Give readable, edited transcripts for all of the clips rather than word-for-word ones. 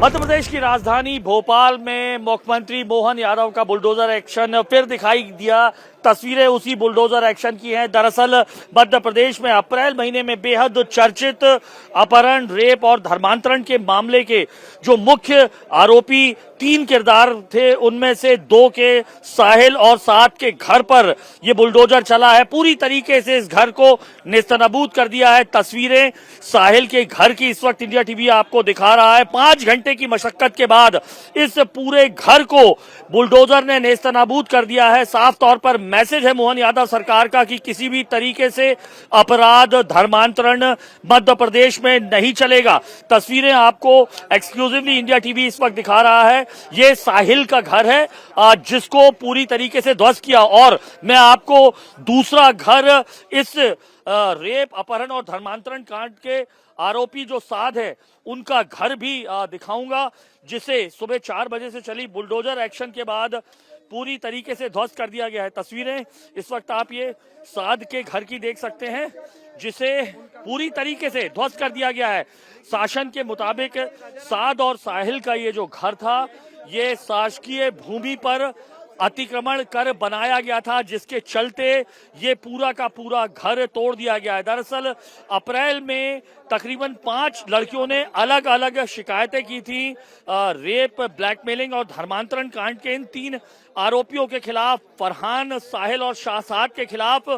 मध्य प्रदेश की राजधानी भोपाल में मुख्यमंत्री मोहन यादव का बुलडोजर एक्शन फिर दिखाई दिया। तस्वीरें उसी बुलडोजर एक्शन की हैं। दरअसल मध्य प्रदेश में अप्रैल महीने में बेहद चर्चित अपहरण, रेप और धर्मांतरण के मामले के जो मुख्य आरोपी 3 किरदार थे, उनमें से 2 के साहिल और 7 के घर पर यह बुलडोजर चला है। पूरी तरीके से इस घर को नेस्तनाबूद कर दिया है। तस्वीरें साहिल के घर की इस वक्त इंडिया टीवी आपको दिखा रहा है। 5 घंटे की मशक्कत के बाद इस पूरे घर को बुलडोजर ने नेस्तनाबूद कर दिया है। साफ तौर पर मैसेज है मोहन यादव सरकार का कि किसी भी तरीके से अपराध, धर्मांतरण मध्य प्रदेश में नहीं चलेगा। तस्वीरें आपको एक्सक्लूसिवली इंडिया टीवी इस वक्त दिखा रहा है। ये साहिल का घर है जिसको पूरी तरीके से ध्वस्त किया। और मैं आपको दूसरा घर इस रेप, अपहरण और धर्मांतरण कांड के आरोपी जो 7 है उनका घर भी दिखाऊंगा, जिसे सुबह 4 बजे से चली बुलडोजर एक्शन के बाद पूरी तरीके से ध्वस्त कर दिया गया है। तस्वीरें इस वक्त आप ये 7 के घर की देख सकते हैं, जिसे पूरी तरीके से ध्वस्त कर दिया गया है। शासन के मुताबिक 7 और साहिल का ये जो घर था, ये शासकीय भूमि पर अतिक्रमण कर बनाया गया था, जिसके चलते ये पूरा का पूरा घर तोड़ दिया गया है। दरअसल अप्रैल में तकरीबन 5 लड़कियों ने अलग अलग शिकायतें की थी रेप, ब्लैकमेलिंग और धर्मांतरण कांड के इन 3 आरोपियों के खिलाफ, फरहान, साहिल और शाहसाद के खिलाफ,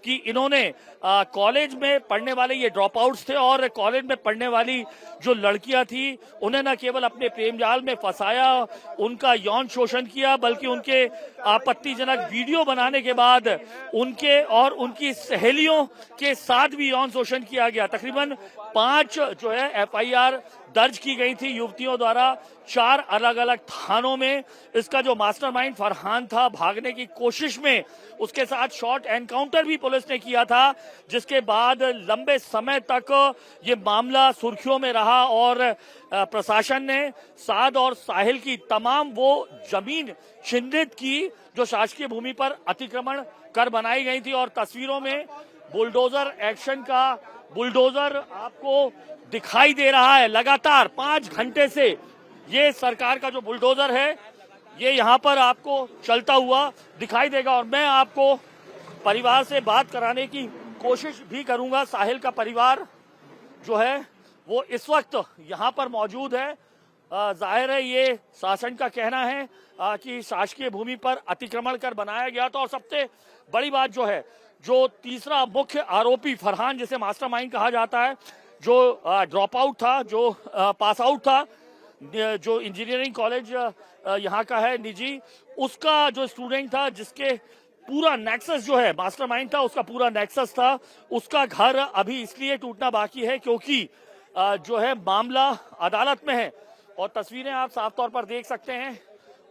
कि इन्होंने कॉलेज में पढ़ने वाले ये ड्रॉप आउट्स थे और कॉलेज में पढ़ने वाली जो लड़कियां थी उन्हें न केवल अपने प्रेम जाल में फंसाया, उनका यौन शोषण किया, बल्कि उनके आपत्तिजनक वीडियो बनाने के बाद उनके और उनकी सहेलियों के साथ भी यौन शोषण किया गया। तकरीबन 5 जो है FIR दर्ज की गई थी युवतियों द्वारा 4 अलग अलग थानों में। इसका जो मास्टरमाइंड फरहान था, भागने की कोशिश में उसके साथ शॉर्ट एनकाउंटर भी पुलिस ने किया था, जिसके बाद लंबे समय तक ये मामला सुर्खियों में रहा और प्रशासन ने 7 और साहिल की तमाम वो जमीन चिन्हित की जो शासकीय भूमि पर अतिक्रमण कर बनाई गई थी। और तस्वीरों में बुलडोजर एक्शन का बुलडोजर आपको दिखाई दे रहा है। लगातार 5 घंटे से ये सरकार का जो बुलडोजर है ये यहाँ पर आपको चलता हुआ दिखाई देगा। और मैं आपको परिवार से बात कराने की कोशिश भी करूंगा। साहिल का परिवार जो है वो इस वक्त यहाँ पर मौजूद है। जाहिर है ये शासन का कहना है कि शासकीय भूमि पर अतिक्रमण कर बनाया गया था। और सबसे बड़ी बात जो है, जो तीसरा मुख्य आरोपी फरहान, जिसे मास्टरमाइंड कहा जाता है, जो ड्रॉप आउट था, जो पास आउट था, जो इंजीनियरिंग कॉलेज यहाँ का है निजी, उसका जो स्टूडेंट था, जिसके पूरा नेक्सस जो है मास्टरमाइंड था, उसका पूरा नेक्सस था, उसका घर अभी इसलिए टूटना बाकी है क्योंकि जो है मामला अदालत में है। और तस्वीरें आप साफ तौर पर देख सकते हैं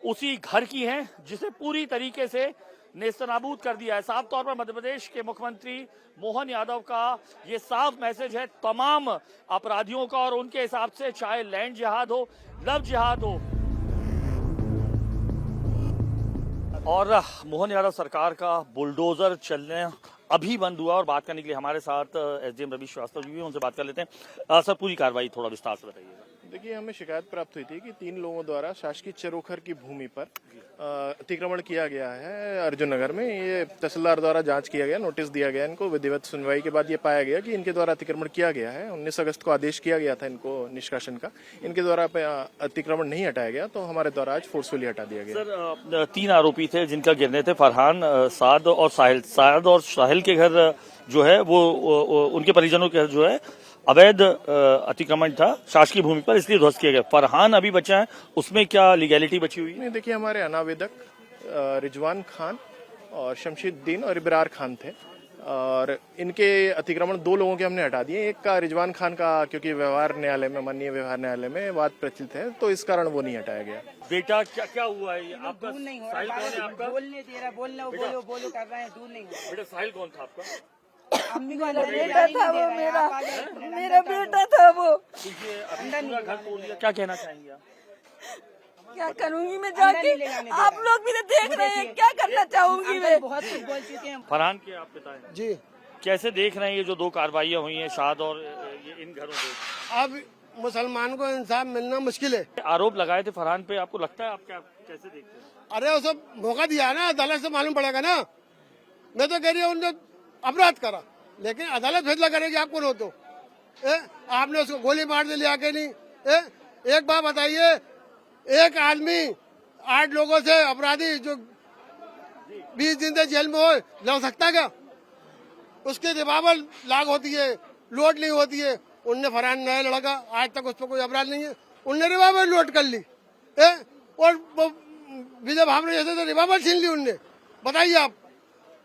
उसी घर की हैं, जिसे पूरी तरीके से नेस्तनाबूद कर दिया है। साफ तौर पर मध्य प्रदेश के मुख्यमंत्री मोहन यादव का ये साफ मैसेज है तमाम अपराधियों का, और उनके हिसाब से चाहे लैंड जिहाद हो, लव जिहाद हो। और मोहन यादव सरकार का बुलडोजर चलने अभी बंद हुआ। और बात करने के लिए हमारे साथ SDM रवि श्रीवास्तव जी भी, उनसे बात कर लेते हैं। सर, पूरी कार्रवाई थोड़ा विस्तार से बताइएगा। देखिए, हमें शिकायत प्राप्त हुई थी कि 3 लोगों द्वारा शासकीय चरोखर की भूमि पर अतिक्रमण किया गया है अर्जुन नगर में। ये तहसीलदार द्वारा जांच किया गया, नोटिस दिया गया इनको। विधिवत सुनवाई के बाद ये पाया गया कि इनके द्वारा अतिक्रमण किया गया है। 19 अगस्त को आदेश किया गया था इनको निष्कासन का। इनके द्वारा अतिक्रमण नहीं हटाया गया, तो हमारे द्वारा आज फोर्सफुली हटा दिया गया। सर, 3 आरोपी थे जिनका गिरने थे, फरहान, साद और साहिल। साद और साहिल के घर जो है वो उनके परिजनों के घर जो है अवैध अतिक्रमण था शासकीय भूमि पर, इसलिए ध्वस्त किया गया। फरहान अभी बचा है, उसमें क्या लीगैलिटी बची हुई है? नहीं, देखिए, हमारे अनावेदक रिजवान खान और शमशीद्दीन और इब्रार खान थे, और इनके अतिक्रमण 2 लोगों के हमने हटा दिए। एक का रिजवान खान का, क्योंकि व्यवहार न्यायालय में, माननीय व्यवहार न्यायालय में वाद प्रचलित है, तो इस कारण वो नहीं हटाया गया। बेटा क्या हुआ है आपका? नहीं हो साहिल कौन है आपका? बोलने दे रहा, बोलो कर रहे हैं, दूर नहीं हो। बेटा साहिल कौन था आपका? अम्मी को बेटा था वो, मेरा बेटा था वो। पूरा घर तोड़ दिया, क्या कहना चाहेंगे आप? क्या करूंगी मैं जाके? आप लोग भी तो देख रहे हैं, क्या करना चाहूंगी मैं? बहुत कुछ बोल चुके हैं। फरहान के आप पिता हैं जी, कैसे देख रहे हैं ये जो 2 कार्रवाइयां हुई हैं शाद और ये इन घरों पे? अब मुसलमान को इंसाफ मिलना मुश्किल है। आरोप लगाए थे फरहान पे, आपको लगता है, आप क्या कैसे देखते हैं? अरे उसे मौका दिया ना, अदालत से मालूम पड़ेगा ना। मैं तो कह रही हूँ उन्होंने अपराध करा, लेकिन अदालत फैसला करेगी आप कौन हो तो। आपने उसको गोली मार दे लिया के नहीं। एक बात बताइए, एक आदमी 8 लोगों से अपराधी जो 20 दिन से जेल में हो लड़ सकता क्या? उसकी रिवाल्वर लाग होती है, लोड नहीं होती है। उनने फरहान नया लड़का, आज तक उस पर कोई अपराध नहीं है, उनने रिवाल्वर लोड कर ली और विजय भावने जैसे तो रिवाल्वर छीन ली उनने। बताइए आप,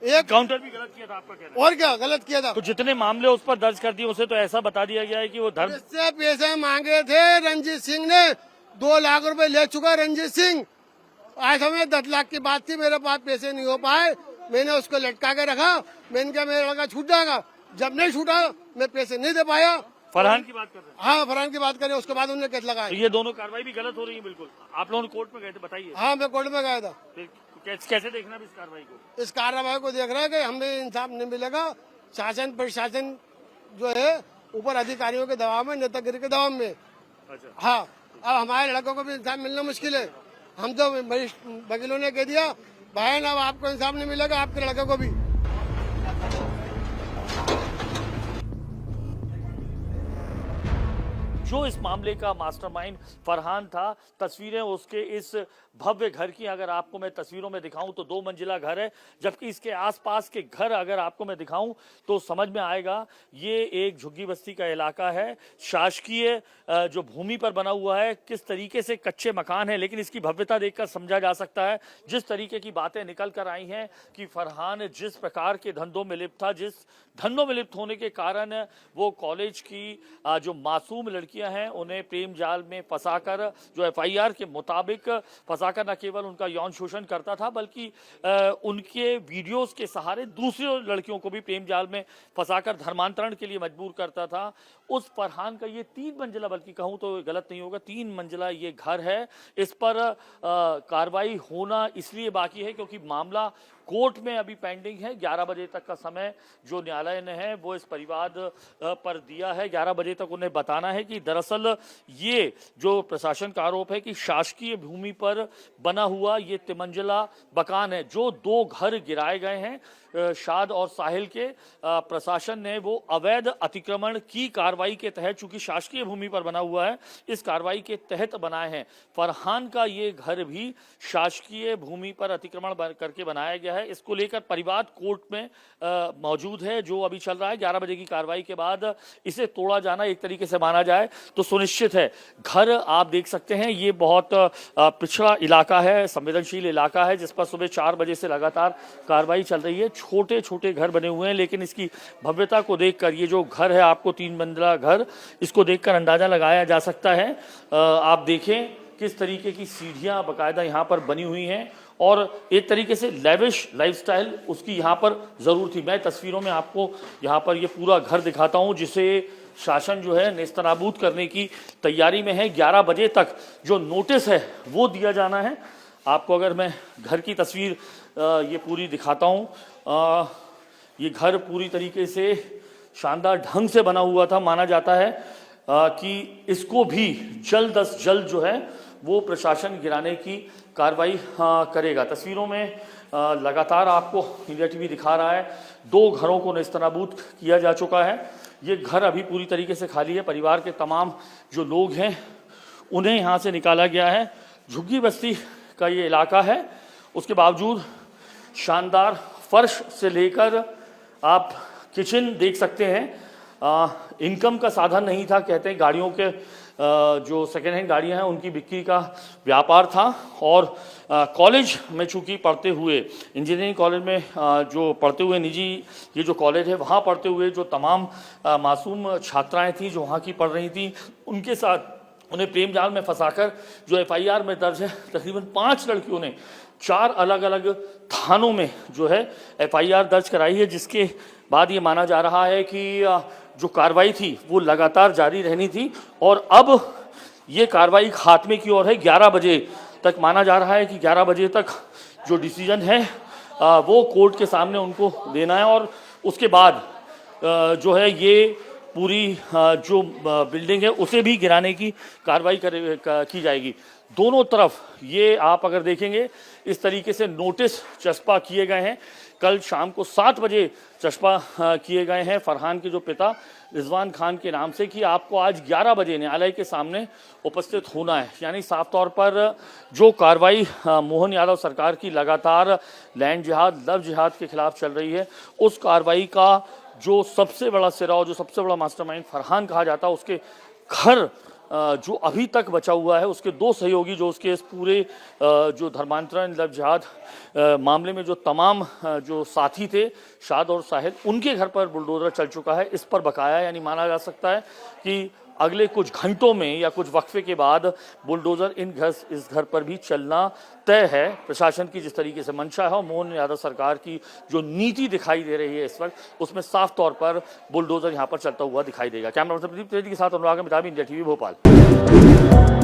एक काउंटर भी गलत किया था, आपका कहना और क्या गलत किया था? तो जितने मामले उस पर दर्ज कर दिए उसे तो ऐसा बता दिया गया है कि वो धर्म इससे पैसे मांगे थे रंजीत सिंह ने, 2 लाख रुपए ले चुका रंजीत सिंह। आज हमें 10 लाख की बात थी, मेरे पास पैसे नहीं हो पाए, मैंने उसको लटका के रखा। मैंने कहा मेरा लड़का छूट जाएगा, जब नहीं छूटा मैं पैसे नहीं दे पाया। फरहान की बात कर रहे हैं? हाँ, फरहान की बात करें, उसके बाद उन्होंने केस लगाया। तो ये दोनों कार्रवाई भी गलत हो रही है बिल्कुल। आप लोगों ने कोर्ट में गए थे, बताइए। हाँ, मैं कोर्ट में गया था। फिर कैसे देखना है इस कार्रवाई को? इस कार्रवाई को देख रहे हैं कि हमें इंसाफ नहीं मिलेगा। शासन प्रशासन जो है ऊपर अधिकारियों के दबाव में, नेतागिरी के दबाव में। अच्छा। हाँ, अब हमारे लड़कों को भी इंसाफ मिलना मुश्किल है। हम तो वकीलों ने कह दिया भाई अब आपको इंसाफ नहीं मिलेगा, आपके लड़के को भी। जो इस मामले का मास्टरमाइंड फरहान था, तस्वीरें उसके इस भव्य घर की अगर आपको मैं तस्वीरों में दिखाऊं तो 2 मंजिला घर है, जबकि इसके आसपास के घर अगर आपको मैं दिखाऊं तो समझ में आएगा ये एक झुग्गी बस्ती का इलाका है। शासकीय जो भूमि पर बना हुआ है, किस तरीके से कच्चे मकान है, लेकिन इसकी भव्यता देखकर समझा जा सकता है। जिस तरीके की बातें निकल कर आई हैं कि फरहान जिस प्रकार के धंधों में लिप्त था, जिस धंधों में लिप्त होने के कारण वो कॉलेज की जो मासूम लड़कियां हैं उन्हें प्रेम जाल में फंसाकर, जो FIR के मुताबिक फंसाकर न केवल उनका यौन शोषण करता था बल्कि उनके वीडियोस के सहारे दूसरी लड़कियों को भी प्रेम जाल में फंसाकर धर्मांतरण के लिए मजबूर करता था। उस फरहान का ये 3 मंजिला, बल्कि कहूं तो गलत नहीं होगा, 3 मंजिला ये घर है। इस पर कार्रवाई होना इसलिए बाकी है क्योंकि मामला कोर्ट में अभी पेंडिंग है। 11 बजे तक का समय जो न्यायालय ने है वो इस परिवार पर दिया है। 11 बजे तक उन्हें बताना है कि दरअसल ये जो प्रशासन का आरोप है कि शासकीय भूमि पर बना हुआ ये 3 मंजिला मकान है, जो 2 घर गिराए गए हैं शाद और साहिल के, प्रशासन ने वो अवैध अतिक्रमण की कार्रवाई के तहत, चूंकि शासकीय भूमि पर बना हुआ है, इस कार्रवाई के तहत बनाए हैं। फरहान का ये घर भी शासकीय भूमि पर अतिक्रमण करके बनाया गया है। इसको लेकर परिवार कोर्ट में मौजूद है, जो अभी चल रहा है। 11 बजे की कार्रवाई के बाद इसे तोड़ा जाना एक तरीके से माना जाए तो सुनिश्चित है। घर आप देख सकते हैं, ये बहुत पिछड़ा इलाका है, संवेदनशील इलाका है, जिस पर सुबह 4 बजे से लगातार कार्रवाई चल रही है। छोटे छोटे घर बने हुए हैं, लेकिन इसकी भव्यता को देखकर, ये जो घर है आपको 3 मंजिला घर, इसको देखकर अंदाजा लगाया जा सकता है। आप देखें किस तरीके की सीढ़ियां बाकायदा यहाँ पर बनी हुई हैं और एक तरीके से लेविश लाइफस्टाइल उसकी यहाँ पर जरूर थी। मैं तस्वीरों में आपको यहाँ पर ये पूरा घर दिखाता हूँ, जिसे शासन जो है नेस्तनाबूद करने की तैयारी में है। 11 बजे तक जो नोटिस है वो दिया जाना है। आपको अगर मैं घर की तस्वीर ये पूरी दिखाता हूँ, ये घर पूरी तरीके से शानदार ढंग से बना हुआ था। माना जाता है कि इसको भी जल्द अज जल्द जो है वो प्रशासन गिराने की कार्रवाई करेगा। तस्वीरों में लगातार आपको इंडिया टीवी दिखा रहा है, 2 घरों को नेस्तनाबूद किया जा चुका है। ये घर अभी पूरी तरीके से खाली है। परिवार के तमाम जो लोग हैं उन्हें यहाँ से निकाला गया है। झुग्गी बस्ती का ये इलाका है, उसके बावजूद शानदार फर्श से लेकर आप किचन देख सकते हैं। इनकम का साधन नहीं था, कहते हैं गाड़ियों के जो सेकेंड हैंड गाड़ियां हैं उनकी बिक्री का व्यापार था। और कॉलेज में चूंकि पढ़ते हुए, इंजीनियरिंग कॉलेज में जो पढ़ते हुए, निजी ये जो कॉलेज है वहाँ पढ़ते हुए जो तमाम मासूम छात्राएं थीं जो वहाँ की पढ़ रही थीं, उनके साथ उन्हें प्रेम जाल में फंसाकर जो FIR में दर्ज है, तकरीबन 5 लड़कियों ने 4 अलग अलग थानों में जो है FIR दर्ज कराई है, जिसके बाद ये माना जा रहा है कि जो कार्रवाई थी वो लगातार जारी रहनी थी और अब ये कार्रवाई खात्मे की ओर है। 11 बजे तक माना जा रहा है कि 11 बजे तक जो डिसीजन है वो कोर्ट के सामने उनको देना है और उसके बाद जो है ये पूरी जो बिल्डिंग है उसे भी गिराने की कार्रवाई की जाएगी। दोनों तरफ ये आप अगर देखेंगे इस तरीके से नोटिस चस्पा किए गए हैं। कल शाम को 7 बजे चस्पा किए गए हैं फरहान के जो पिता रिजवान खान के नाम से कि आपको आज 11 बजे न्यायालय के सामने उपस्थित होना है। यानी साफ तौर पर जो कार्रवाई मोहन यादव सरकार की लगातार लैंड जिहाद, लव जिहाद के खिलाफ चल रही है, उस कार्रवाई का जो सबसे बड़ा सिरा और जो सबसे बड़ा मास्टरमाइंड फरहान कहा जाता है, उसके घर जो अभी तक बचा हुआ है, उसके 2 सहयोगी जो उसके इस पूरे जो धर्मांतरण लव जिहाद मामले में जो तमाम जो साथी थे शाद और साहिल, उनके घर पर बुलडोजर चल चुका है। इस पर बकाया यानी माना जा सकता है कि अगले कुछ घंटों में या कुछ वक्फे के बाद बुलडोजर इस घर पर भी चलना तय है। प्रशासन की जिस तरीके से मंशा है और मोहन यादव सरकार की जो नीति दिखाई दे रही है इस वक्त, उसमें साफ तौर पर बुलडोजर यहाँ पर चलता हुआ दिखाई देगा। कैमरा पर्सन प्रदीप त्रिवेदी के साथ अनुराग मिताबी, इंडिया टीवी भोपाल।